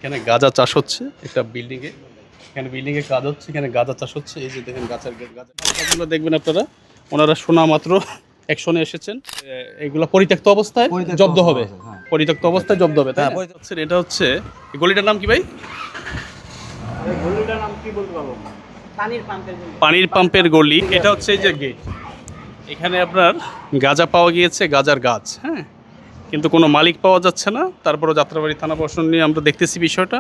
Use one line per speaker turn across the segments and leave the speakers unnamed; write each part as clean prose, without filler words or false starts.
এখানে গাঁজা চাষ হচ্ছে একটা বিল্ডিংয়ে। এখানে বিল্ডিংয়ে কাজ হচ্ছে, এখানে গাঁজা চাষ হচ্ছে। এই যে দেখেন গাছগুলো দেখবেন আপনারা, ওনারা শোনা মাত্র অ্যাকশনে এসেছেন। এগুলো পরিত্যক্ত অবস্থায় জব্দ হবে, পরিত্যক্ত অবস্থায় জব্দ হবে। তাই না? এটা হচ্ছে এই গলিটার নাম কি ভাই? পানির পাম্পের গলি। এটা হচ্ছে এই যে গেট। এখানে আপনার গাঁজা পাওয়া গিয়েছে, গাঁজার গাছ, হ্যাঁ, কিন্তু কোনো মালিক পাওয়া যাচ্ছে না। তারপরও যাত্রাবাড়ি থানা প্রশাসন নিয়ে আমরা দেখতেছি বিষয়টা।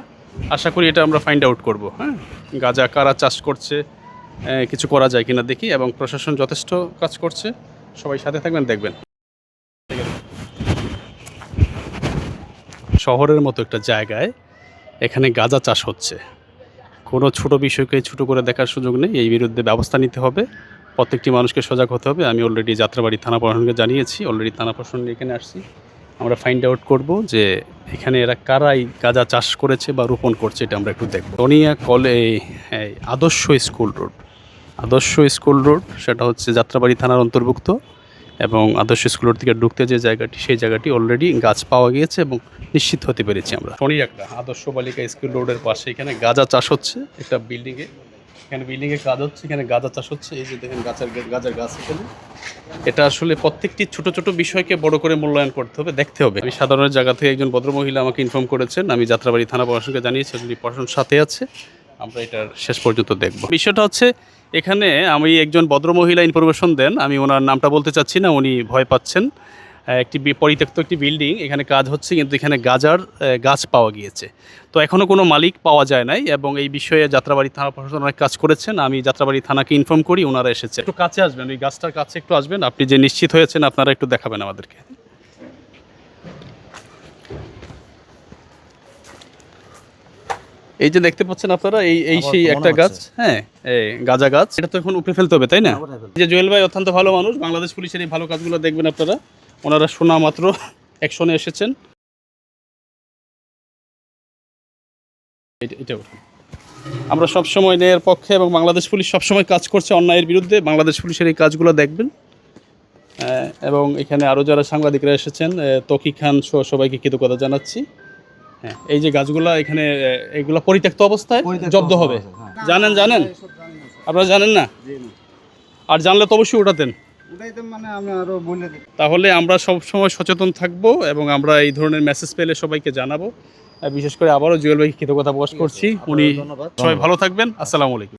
আশা করি এটা আমরা ফাইন্ড আউট করব। হ্যাঁ, গাঁজা কারা চাষ করছে, কিছু করা যায় কিনা দেখি, এবং প্রশাসন যথেষ্ট কাজ করছে। সবাই সাথে থাকবেন, দেখবেন। শহরের মতো একটা জায়গায় এখানে গাঁজা চাষ হচ্ছে। কোনো ছোট বিষয়কে ছোট করে দেখার সুযোগ নেই। এই বিরুদ্ধে ব্যবস্থা নিতে হবে, প্রত্যেকটি মানুষকে সজাগ হতে হবে। আমি অলরেডি যাত্রাবাড়ি থানা প্রশাসনকে জানিয়েছি, অলরেডি থানা প্রশাসন এখানে আসছি। আমরা ফাইন্ড আউট করব যে এখানে এরা কারাই গাঁজা চাষ করেছে বা রোপণ করছে, এটা আমরা একটু দেখব। সোনিয়া আদর্শ স্কুল রোড, আদর্শ স্কুল রোড, সেটা হচ্ছে যাত্রাবাড়ি থানার অন্তর্ভুক্ত। এবং আদর্শ স্কুল রোড থেকে ঢুকতে যে জায়গাটি, সেই জায়গাটি অলরেডি গাছ পাওয়া গিয়েছে এবং নিশ্চিত হতে পেরেছি আমরা। একটা আদর্শ বালিকা স্কুল রোডের পাশে এখানে গাঁজা চাষ হচ্ছে একটা বিল্ডিংয়ে। এখানে বিল্ডিংয়ে কাজ হচ্ছে, এখানে গাঁজা চাষ হচ্ছে। এই যে দেখেন গাঁজার গাছ এখানে। এটা আসলে প্রত্যেকটি ছোট ছোট বিষয়কে বড় করে মূল্যায়ন করতে হবে, দেখতে হবে। আমি সাধারণ জায়গা থেকে একজন ভদ্রমহিলা আমাকে ইনফর্ম করেছেন, আমি যাত্রাবাড়ি থানা প্রশাসনকে জানিয়েছি, প্রশাসন সাথে আছে। আমরা এটার শেষ পর্যন্ত দেখব। বিষয়টা হচ্ছে এখানে আমি একজন ভদ্রমহিলা ইনফরমেশন দেন, আমি ওনার নামটা বলতে চাচ্ছি না, উনি ভয় পাচ্ছেন। একটি পরিত্যক্ত একটি বিল্ডিং, এখানে কাজ হচ্ছে, কিন্তু এখানে গাঁজার গাছ পাওয়া গিয়েছে। তো এখনও কোনো মালিক পাওয়া যায় নাই, এবং এই বিষয়ে যাত্রাবাড়ি থানা প্রশাসন অনেক কাজ করেছেন। আমি যাত্রাবাড়ি থানাকে ইনফর্ম করি, ওনারা এসেছে। একটু কাছে আসবেন, ওই গাছটার কাছে একটু আসবেন। আপনি যে নিশ্চিত হয়েছেন, আপনারা একটু দেখাবেন আমাদেরকে। এই যে দেখতে পাচ্ছেন আপনারা, এই সেই একটা গাছ, হ্যাঁ, এই গাঁজা গাছ। এটা তো এখন উপরে ফেলতে হবে, তাই না? যে জুয়েল ভাই অত্যন্ত ভালো মানুষ, বাংলাদেশ পুলিশের এই ভালো কাজগুলো দেখবেন আপনারা। ওনারা শোনা মাত্র অ্যাকশনে এসেছেন। এটা আমরা সবসময় ন্যায়ের পক্ষে, এবং বাংলাদেশ পুলিশ সবসময় কাজ করছে অন্যায়ের বিরুদ্ধে। বাংলাদেশ পুলিশের এই কাজগুলো দেখবেন। এবং এখানে আরও যারা সাংবাদিকরা এসেছেন, তকি খান সহ সবাইকে কৃতজ্ঞতা জানাচ্ছি। হ্যাঁ, এই যে গাছগুলো এখানে, এগুলো পরিত্যক্ত অবস্থায় জব্দ হবে। জানেন আপনারা জানেন না? আর জানলে তো অবশ্যই উঠাতেন। তাহলে আমরা সব সময় সচেতন থাকব, এবং আমরা এই ধরনের মেসেজ পেলে সবাইকে জানাবো। বিশেষ করে আবারও জুয়েল ভাইকে কৃতজ্ঞতা প্রকাশ করছি। উনি সবাই ভালো থাকবেন। আসসালামু আলাইকুম।